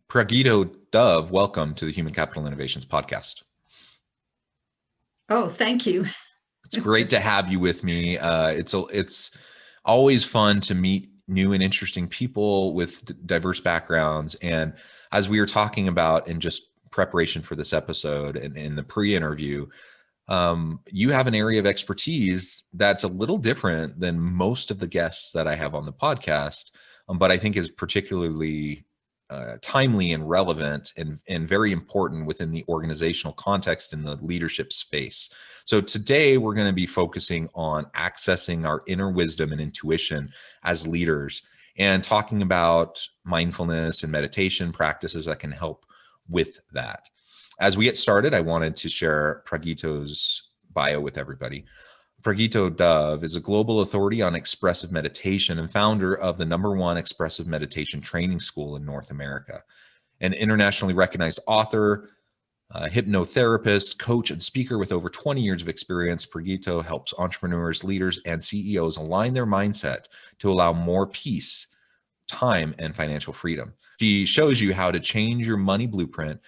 Pragito Dove, welcome to the Human Capital Innovations podcast. Oh, thank you. It's great to have you with me. It's always fun to meet new and interesting people with diverse backgrounds. And as we were talking about in just preparation for this episode and in the pre-interview, you have an area of expertise that's a little different than most of the guests that I have on the podcast, but I think is particularly timely and relevant and very important within the organizational context in the leadership space. So today we're going to be focusing on accessing our inner wisdom and intuition as leaders and talking about mindfulness and meditation practices that can help with that. As we get started, I wanted to share Pragito's bio with everybody. Pragito Dove is a global authority on expressive meditation and founder of the #1 expressive meditation training school in North America. An internationally recognized author, hypnotherapist, coach, and speaker with over 20 years of experience, Pragito helps entrepreneurs, leaders, and CEOs align their mindset to allow more peace, time, and financial freedom. She shows you how to change your money blueprint,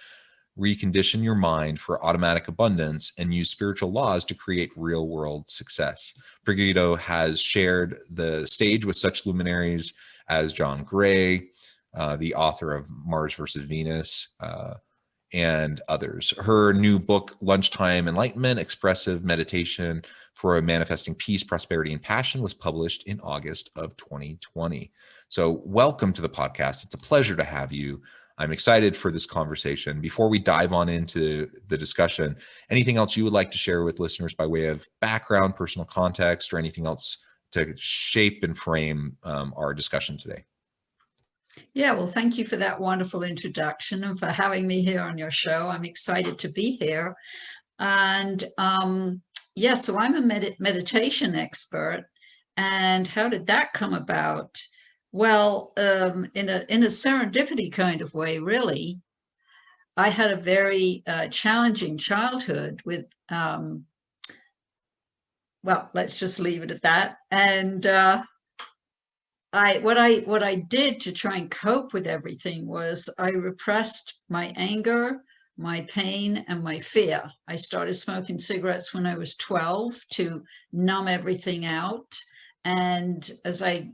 recondition your mind for automatic abundance, and use spiritual laws to create real world success. Pragito has shared the stage with such luminaries as John Gray, the author of Mars versus Venus, and others. Her new book, Lunchtime Enlightenment, Expressive Meditation for a Manifesting Peace, Prosperity, and Passion, was published in August of 2020. So welcome to the podcast. It's a pleasure to have you. I'm excited for this conversation. Before we dive on into the discussion, anything else you would like to share with listeners by way of background, personal context, or anything else to shape and frame our discussion today? Yeah, well, thank you for that wonderful introduction and for having me here on your show. I'm excited to be here. And yeah, so I'm a meditation expert. And how did that come about? Well, in a serendipity kind of way, really. I had a very challenging childhood with, well, let's just leave it at that. And what I did to try and cope with everything was I repressed my anger, my pain, and my fear. I started smoking cigarettes when I was 12 to numb everything out. And as I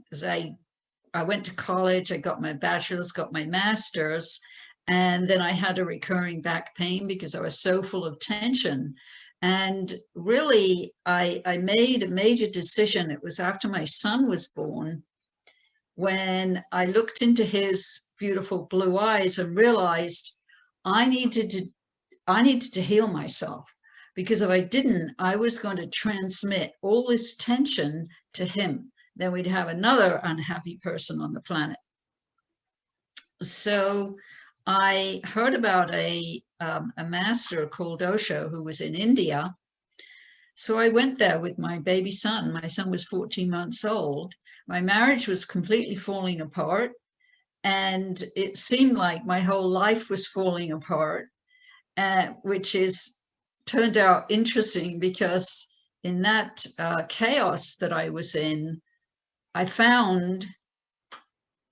went to college, I got my bachelor's, got my master's, and then I had a recurring back pain because I was so full of tension. And really, I made a major decision. It was after my son was born, when I looked into his beautiful blue eyes and realized I needed to heal myself, because if I didn't, I was going to transmit all this tension to him. Then we'd have another unhappy person on the planet. So I heard about a master called Osho who was in India. So I went there with my baby son. My son was 14 months old. My marriage was completely falling apart, and it seemed like my whole life was falling apart, which turned out interesting because in that chaos that I was in, I found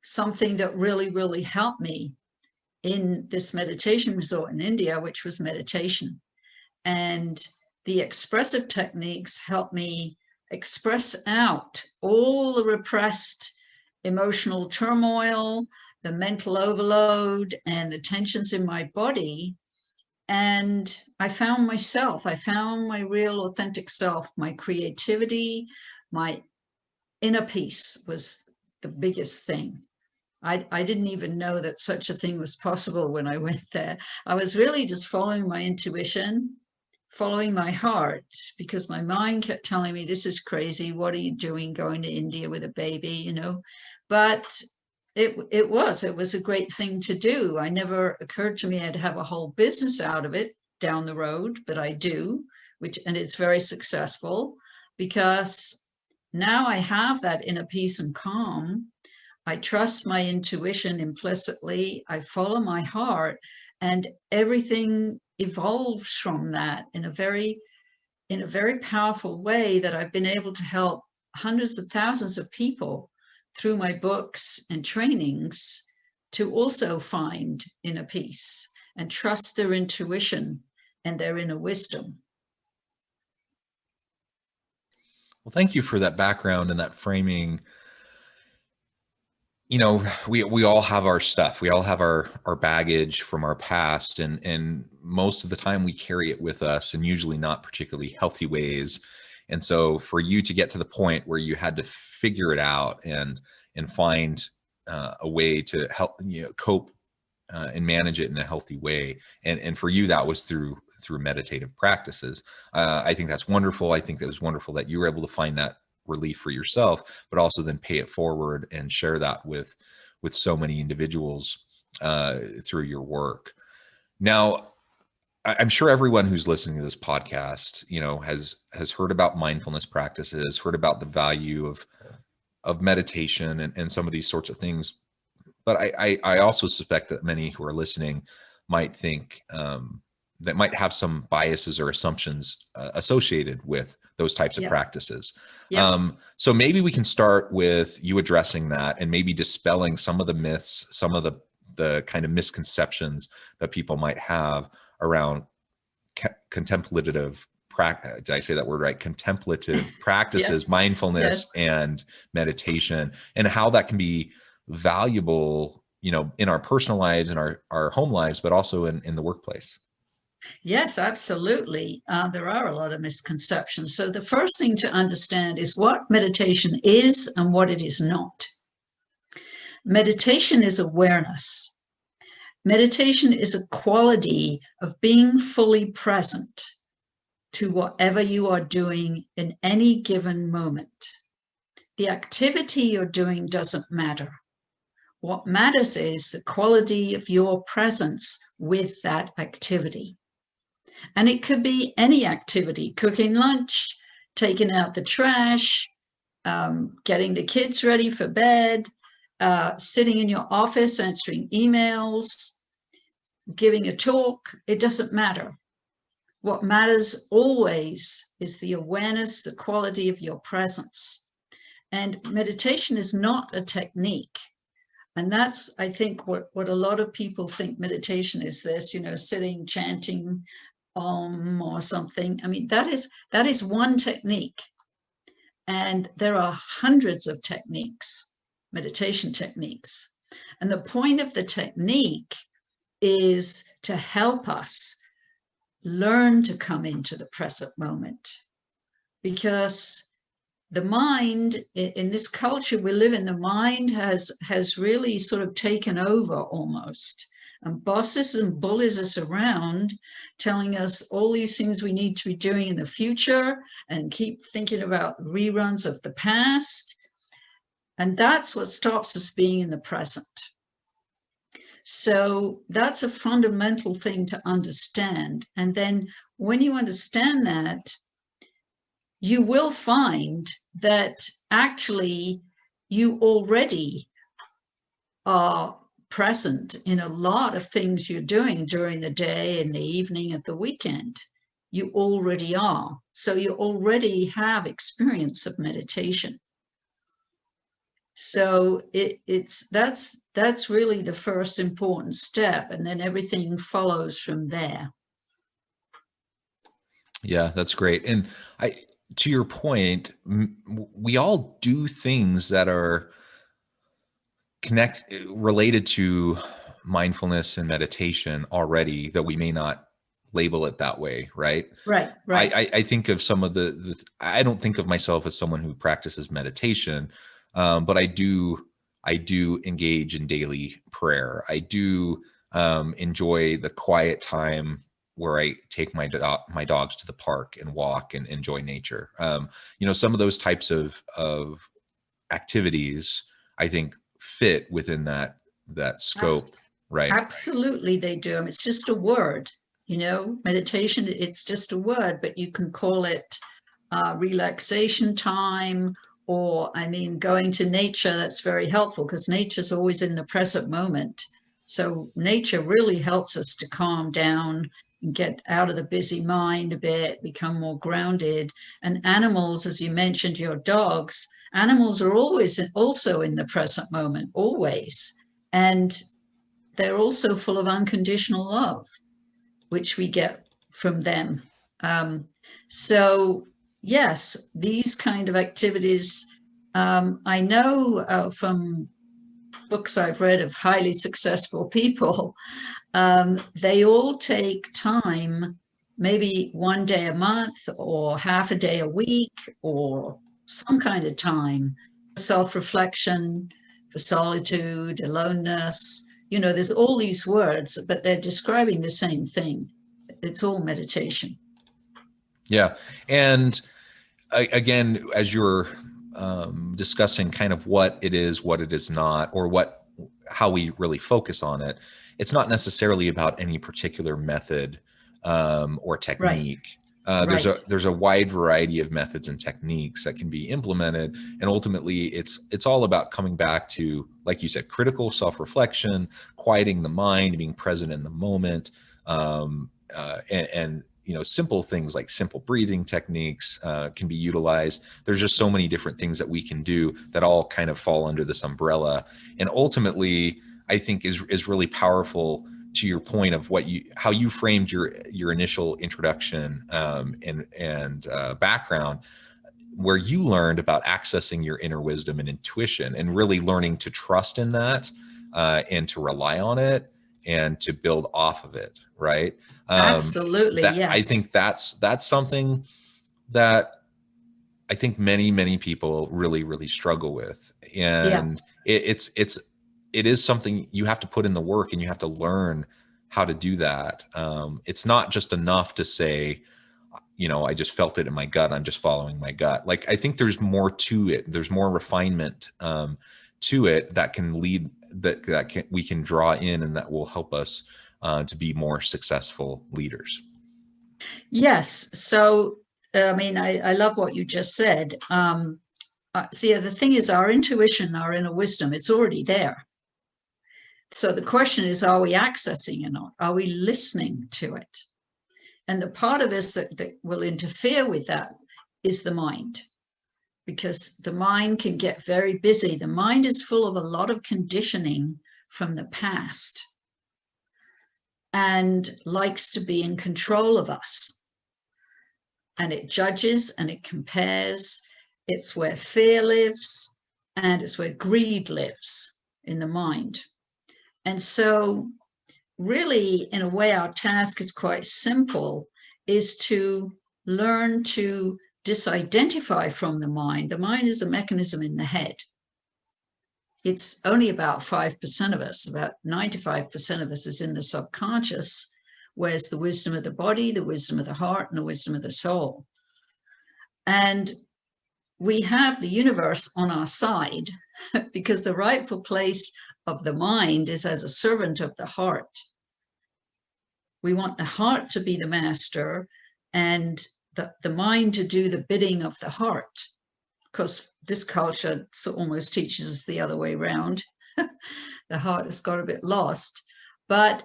something that really, really helped me in this meditation resort in India, which was meditation. And the expressive techniques helped me express out all the repressed emotional turmoil, the mental overload, and the tensions in my body. And I found myself. I found my real authentic self, my creativity, my inner peace was the biggest thing. I didn't even know that such a thing was possible when I went there. I was really just following my intuition, following my heart, because my mind kept telling me, this is crazy. What are you doing going to India with a baby, you know? But it was a great thing to do. I never occurred to me I'd have a whole business out of it down the road, but I do, and it's very successful because now I have that inner peace and calm. I trust my intuition implicitly. I follow my heart, and everything evolves from that in a very powerful way that I've been able to help hundreds of thousands of people through my books and trainings to also find inner peace and trust their intuition and their inner wisdom. Well, thank you for that background and that framing. You know, we all have our stuff. We all have our baggage from our past, and most of the time we carry it with us, and usually not particularly healthy ways. And so for you to get to the point where you had to figure it out and find a way to help, you know, cope and manage it in a healthy way, and for you that was through meditative practices. I think that's wonderful. I think that was wonderful that you were able to find that relief for yourself, but also then pay it forward and share that with so many individuals through your work. Now, I'm sure everyone who's listening to this podcast, you know, has heard about mindfulness practices, heard about the value of meditation and some of these sorts of things. But I also suspect that many who are listening might think that might have some biases or assumptions associated with those types of practices. So maybe we can start with you addressing that and maybe dispelling some of the myths, some of the kind of misconceptions that people might have around contemplative practice. Did I say that word right? Contemplative practices, Yes. mindfulness, Yes. and meditation, and how that can be valuable, you know, in our personal lives and our home lives, but also in the workplace. Yes, absolutely. There are a lot of misconceptions. So the first thing to understand is what meditation is and what it is not. Meditation is awareness. Meditation is a quality of being fully present to whatever you are doing in any given moment. The activity you're doing doesn't matter. What matters is the quality of your presence with that activity. And it could be any activity: cooking lunch, taking out the trash, getting the kids ready for bed, sitting in your office, answering emails, giving a talk. It doesn't matter. What matters always is the awareness, the quality of your presence. And meditation is not a technique. And that's, I think, what a lot of people think meditation is, this, you know, sitting, chanting or something. I mean, that is one technique. And there are hundreds of techniques, meditation techniques. And the point of the technique is to help us learn to come into the present moment. Because the mind, in this culture we live in, the mind has really sort of taken over almost. And bosses and bullies us around, telling us all these things we need to be doing in the future and keep thinking about reruns of the past. And that's what stops us being in the present. So that's a fundamental thing to understand. And then when you understand that, you will find that actually you already are present in a lot of things you're doing during the day, in the evening, at the weekend. You already are. So you already have experience of meditation. So that's really the first important step, and then everything follows from there. Yeah, that's great. And to your point, we all do things that are related to mindfulness and meditation already, though we may not label it that way, right? Right. I think of some of I don't think of myself as someone who practices meditation, but I do engage in daily prayer. I do enjoy the quiet time where I take my dogs to the park and walk and enjoy nature. You know, some of those types of activities, I think, fit within that scope, right? Absolutely, they do. I mean, it's just a word, you know, meditation, it's just a word, but you can call it relaxation time, or, I mean, going to nature. That's very helpful because nature's always in the present moment. So nature really helps us to calm down and get out of the busy mind a bit, become more grounded. And animals, as you mentioned, your dogs, animals are always also in the present moment, always. And they're also full of unconditional love, which we get from them. So yes, these kind of activities, I know from books I've read of highly successful people, they all take time, maybe one day a month or half a day a week or some kind of time, self-reflection, for solitude, aloneness. You know, there's all these words, but they're describing the same thing. It's all meditation. Yeah. And again, as you're discussing kind of what it is not, or how we really focus on it, it's not necessarily about any particular method or technique. Right. There's a wide variety of methods and techniques that can be implemented, and ultimately it's all about coming back to, like you said, critical self-reflection, quieting the mind, being present in the moment, and you know, simple things like simple breathing techniques can be utilized. There's just so many different things that we can do that all kind of fall under this umbrella, and ultimately I think is really powerful. To your point of how you framed your initial introduction and background, where you learned about accessing your inner wisdom and intuition, and really learning to trust in that and to rely on it and to build off of it, right? Absolutely, yes. I think that's something that I think many people really struggle with, and it is something you have to put in the work, and you have to learn how to do that. It's not just enough to say, you know, I just felt it in my gut, I'm just following my gut. Like, I think there's more to it. There's more refinement to it that can lead, we can draw in, and that will help us to be more successful leaders. Yes. So, I mean, I love what you just said. See, the thing is, our intuition, our inner wisdom, it's already there. So the question is, are we accessing it or not? Are we listening to it? And the part of us that will interfere with that is the mind, because the mind can get very busy. The mind is full of a lot of conditioning from the past and likes to be in control of us. And it judges and it compares. It's where fear lives, and it's where greed lives, in the mind. And so really, in a way, our task is quite simple, is to learn to disidentify from the mind. The mind is a mechanism in the head. It's only about 5% of us, about 95% of us is in the subconscious, where's the wisdom of the body, the wisdom of the heart, and the wisdom of the soul. And we have the universe on our side because the rightful place of the mind is as a servant of the heart. We want the heart to be the master and the mind to do the bidding of the heart, because this culture almost teaches us the other way around. The heart has got a bit lost. But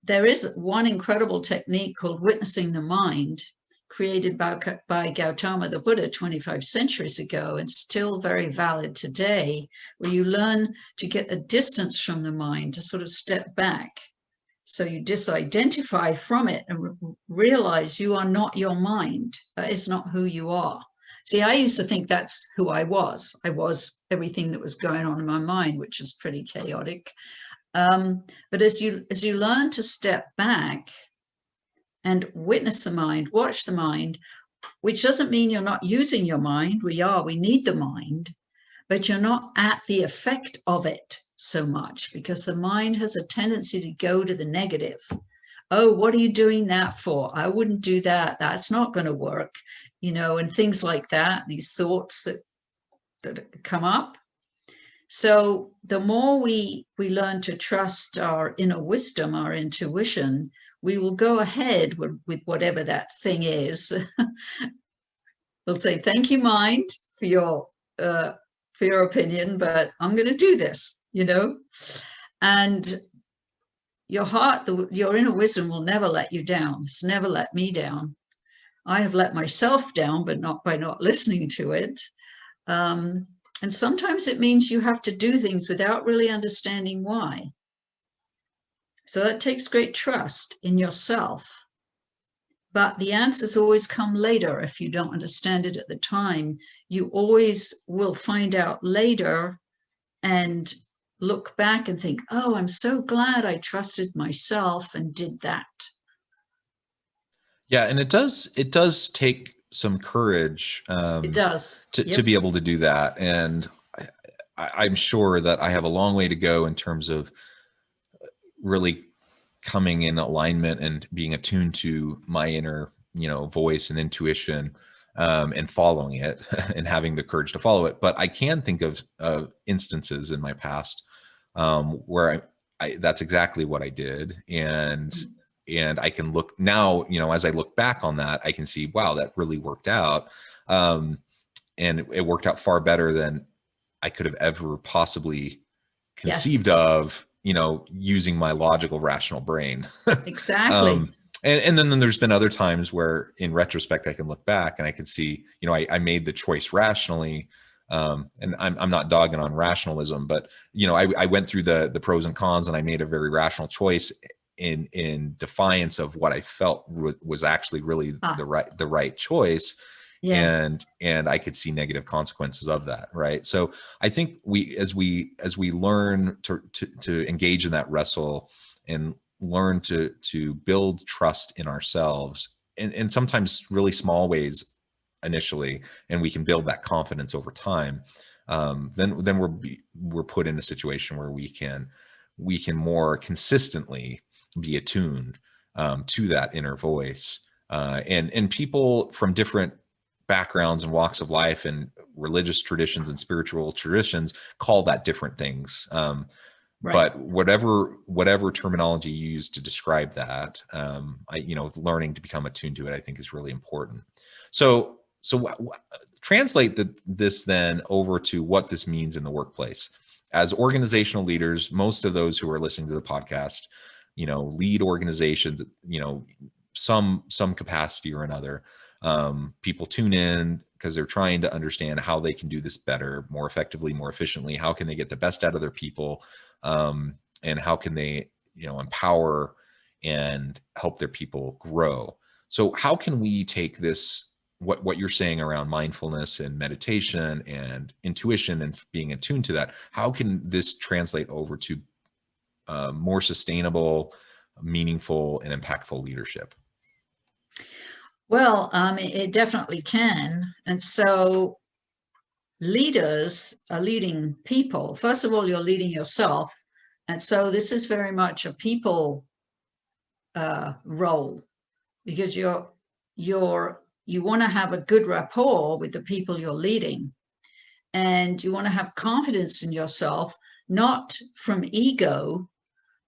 there is one incredible technique called witnessing the mind, created by Gautama the Buddha 25 centuries ago, and still very valid today, where you learn to get a distance from the mind, to sort of step back. So you disidentify from it and realize you are not your mind. That is not who you are. See, I used to think that's who I was. I was everything that was going on in my mind, which is pretty chaotic. But as you learn to step back and witness the mind, watch the mind, which doesn't mean you're not using your mind. We need the mind, but you're not at the effect of it so much, because the mind has a tendency to go to the negative. Oh, what are you doing that for? I wouldn't do that. That's not going to work, you know, and things like that, these thoughts that come up. So the more we learn to trust our inner wisdom, our intuition, we will go ahead with whatever that thing is. We'll say, thank you, mind, for your opinion, but I'm going to do this, you know. And your heart, your inner wisdom will never let you down. It's never let me down. I have let myself down, but not by not listening to it. And sometimes it means you have to do things without really understanding why. So that takes great trust in yourself. But the answers always come later if you don't understand it at the time. You always will find out later and look back and think, oh, I'm so glad I trusted myself and did that. Yeah, and it does take some courage It does. to be able to do that. And I'm sure that I have a long way to go in terms of really coming in alignment and being attuned to my inner, voice and intuition, and following it and having the courage to follow it. But I can think of instances in my past where that's exactly what I did. And I can look now, as I look back on that, I can see, wow, that really worked out. And it worked out far better than I could have ever possibly conceived of, using my logical, rational brain. Exactly. And then there's been other times where in retrospect, I can look back and I can see, I made the choice rationally. And I'm not dogging on rationalism, but, I went through the pros and cons and I made a very rational choice in defiance of what I felt was actually really the right choice. Yeah. And I could see negative consequences of that. Right. So I think as we learn to engage in that wrestle and learn to build trust in ourselves in sometimes really small ways initially, and we can build that confidence over time, then we're put in a situation where we can more consistently be attuned to that inner voice, and people from different backgrounds and walks of life and religious traditions and spiritual traditions call that different things. Right. But whatever terminology you use to describe that, learning to become attuned to it, I think is really important. So translate this then over to what this means in the workplace. As organizational leaders, most of those who are listening to the podcast, lead organizations, some capacity or another. People tune in because they're trying to understand how they can do this better, more effectively, more efficiently. How can they get the best out of their people? And how can they, empower and help their people grow? So how can we take this, what you're saying around mindfulness and meditation and intuition and being attuned to that, how can this translate over to more sustainable, meaningful, and impactful leadership? Well, it definitely can. And so leaders are leading people. First of all, you're leading yourself. And so this is very much a people role, because you want to have a good rapport with the people you're leading. And you want to have confidence in yourself, not from ego,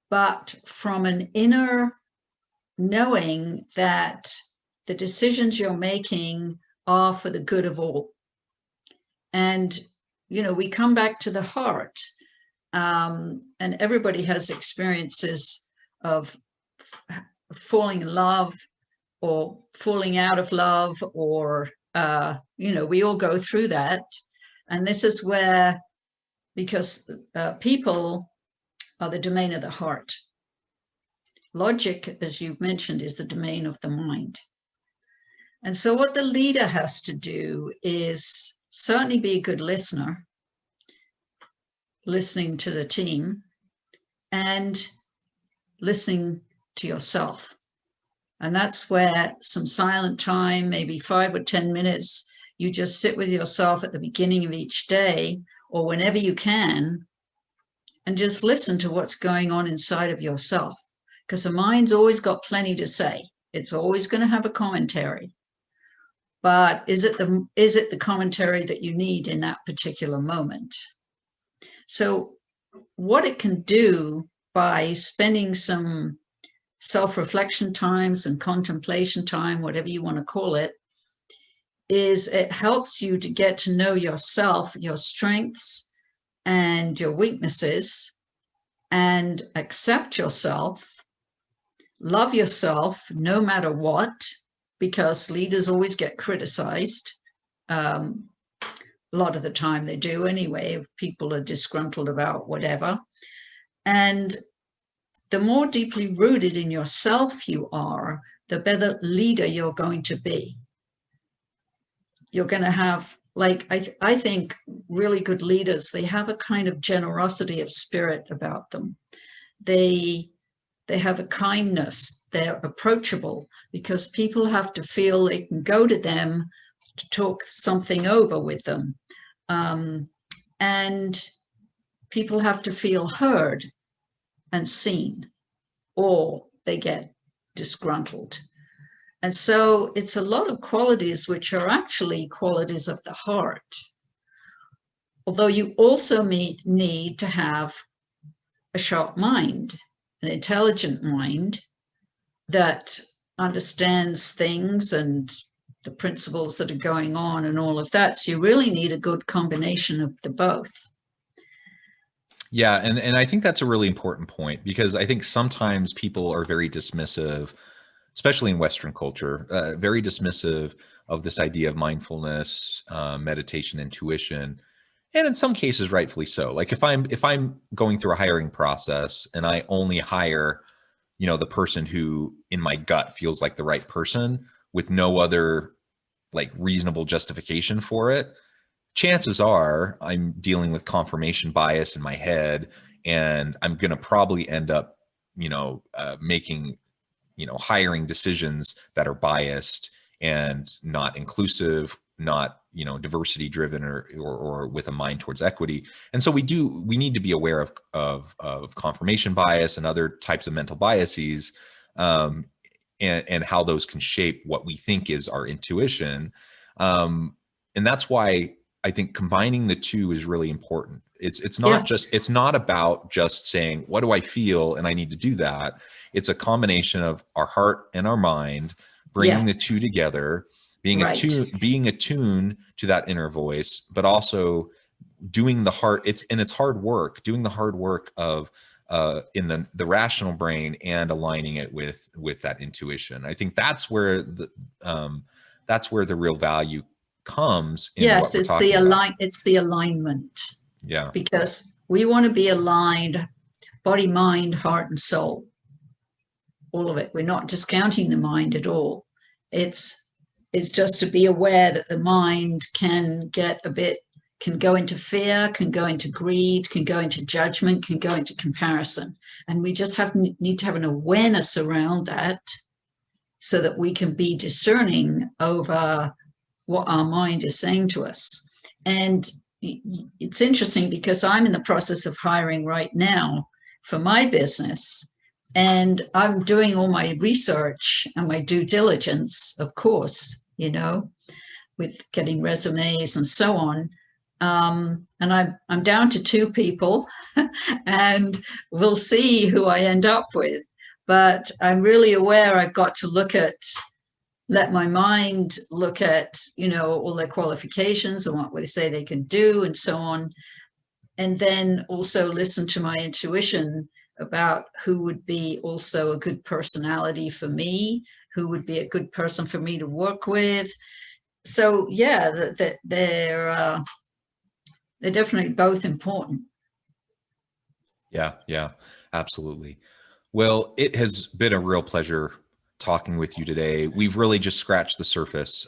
but from an inner knowing that the decisions you're making are for the good of all. And, we come back to the heart, and everybody has experiences of falling in love or falling out of love, or, we all go through that. And this is where, because people are the domain of the heart. Logic, as you've mentioned, is the domain of the mind. And so what the leader has to do is certainly be a good listener, listening to the team and listening to yourself. And that's where some silent time, maybe 5 or 10 minutes, you just sit with yourself at the beginning of each day or whenever you can, and just listen to what's going on inside of yourself. Because the mind's always got plenty to say. It's always going to have a commentary. But is it the commentary that you need in that particular moment? So what it can do by spending some self-reflection time, some contemplation time, whatever you want to call it, is it helps you to get to know yourself, your strengths and your weaknesses, and accept yourself, love yourself no matter what, because leaders always get criticized. A lot of the time they do anyway, if people are disgruntled about whatever. And the more deeply rooted in yourself you are, the better leader you're going to be. You're going to have, like, I think really good leaders, they have a kind of generosity of spirit about them. They have a kindness. They're approachable because people have to feel they can go to them to talk something over with them. And people have to feel heard and seen, or they get disgruntled. And so it's a lot of qualities which are actually qualities of the heart. Although you also need to have a sharp mind, an intelligent mind that understands things and the principles that are going on and all of that. So you really need a good combination of the both. Yeah, and I think that's a really important point, because I think sometimes people are very dismissive, especially in Western culture, very dismissive of this idea of mindfulness, meditation, intuition, and in some cases, rightfully so. Like if I'm going through a hiring process and I only hire, the person who in my gut feels like the right person with no other like reasonable justification for it, chances are I'm dealing with confirmation bias in my head, and I'm going to probably end up, making, hiring decisions that are biased and not inclusive, not, diversity driven, or with a mind towards equity. And so we need to be aware of confirmation bias and other types of mental biases, and how those can shape what we think is our intuition. And that's why I think combining the two is really important. It's not about just saying, what do I feel? And I need to do that. It's a combination of our heart and our mind, bringing the two together, being attuned to that inner voice, but also doing the hard, it's hard work, doing the hard work of, in the rational brain, and aligning it with that intuition. I think that's where the real value comes in what we're talking about. It's the alignment. Yeah. Because we want to be aligned, body, mind, heart, and soul. All of it. We're not discounting the mind at all. It's just to be aware that the mind can go into fear, can go into greed, can go into judgment, can go into comparison. And we just need to have an awareness around that so that we can be discerning over what our mind is saying to us. And it's interesting because I'm in the process of hiring right now for my business, and I'm doing all my research and my due diligence, of course, with getting resumes and so on. And I'm down to 2 people and we'll see who I end up with. But I'm really aware I've got to let my mind look at, all their qualifications and what they say they can do and so on. And then also listen to my intuition about who would be also a good personality for me, who would be a good person for me to work with. So yeah, they're definitely both important. Yeah, absolutely. Well, it has been a real pleasure talking with you today. We've really just scratched the surface.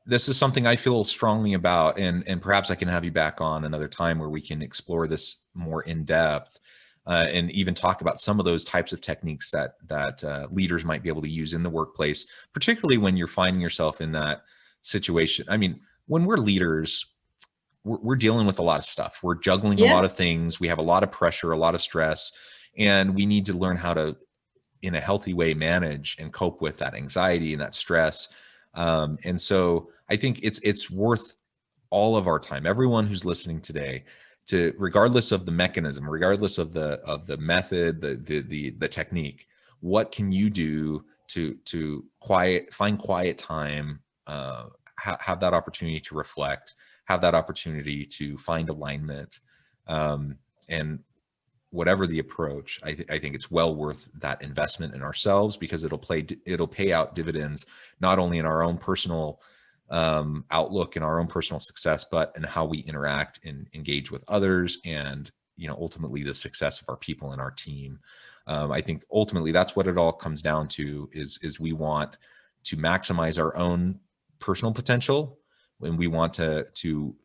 This is something I feel strongly about, and perhaps I can have you back on another time where we can explore this more in depth, and even talk about some of those types of techniques that leaders might be able to use in the workplace, particularly when you're finding yourself in that situation. I mean, when we're leaders, we're dealing with a lot of stuff. We're juggling a lot of things. We have a lot of pressure, a lot of stress, and we need to learn how to, in a healthy way, manage and cope with that anxiety and that stress. And so I think it's worth all of our time, everyone who's listening today, to, regardless of the mechanism, regardless of the method, the technique, what can you do to find quiet time, have that opportunity to reflect, have that opportunity to find alignment, and whatever the approach, I think it's well worth that investment in ourselves, because it'll pay out dividends, not only in our own personal outlook and our own personal success, but in how we interact and engage with others, and ultimately the success of our people and our team. I think ultimately that's what it all comes down to is we want to maximize our own personal potential, when we want to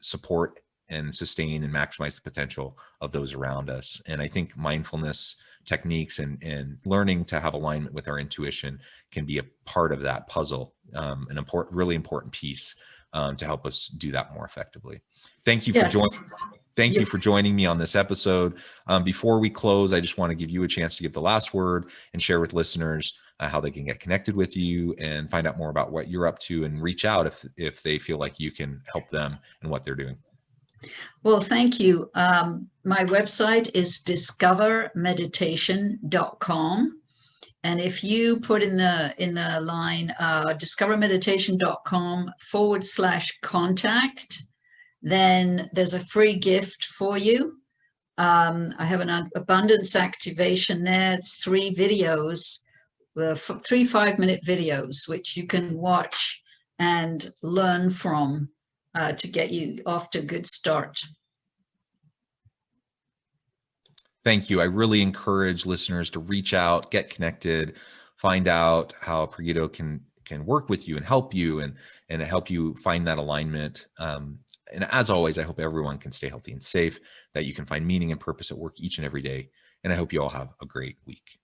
support and sustain and maximize the potential of those around us. And I think mindfulness techniques and learning to have alignment with our intuition can be a part of that puzzle, an really important piece to help us do that more effectively. Thank you for Yes. joining. Thank you for joining me on this episode. Before we close, I just want to give you a chance to give the last word and share with listeners how they can get connected with you and find out more about what you're up to, and reach out if they feel like you can help them in what they're doing. Well, thank you. My website is discovermeditation.com. And if you put in the line discovermeditation.com/contact, then there's a free gift for you. I have an abundance activation there. It's 3 videos, 3 5-minute videos, which you can watch and learn from to get you off to a good start. Thank you. I really encourage listeners to reach out, get connected, find out how Pragito can work with you and help you and help you find that alignment. And as always, I hope everyone can stay healthy and safe, that you can find meaning and purpose at work each and every day. And I hope you all have a great week.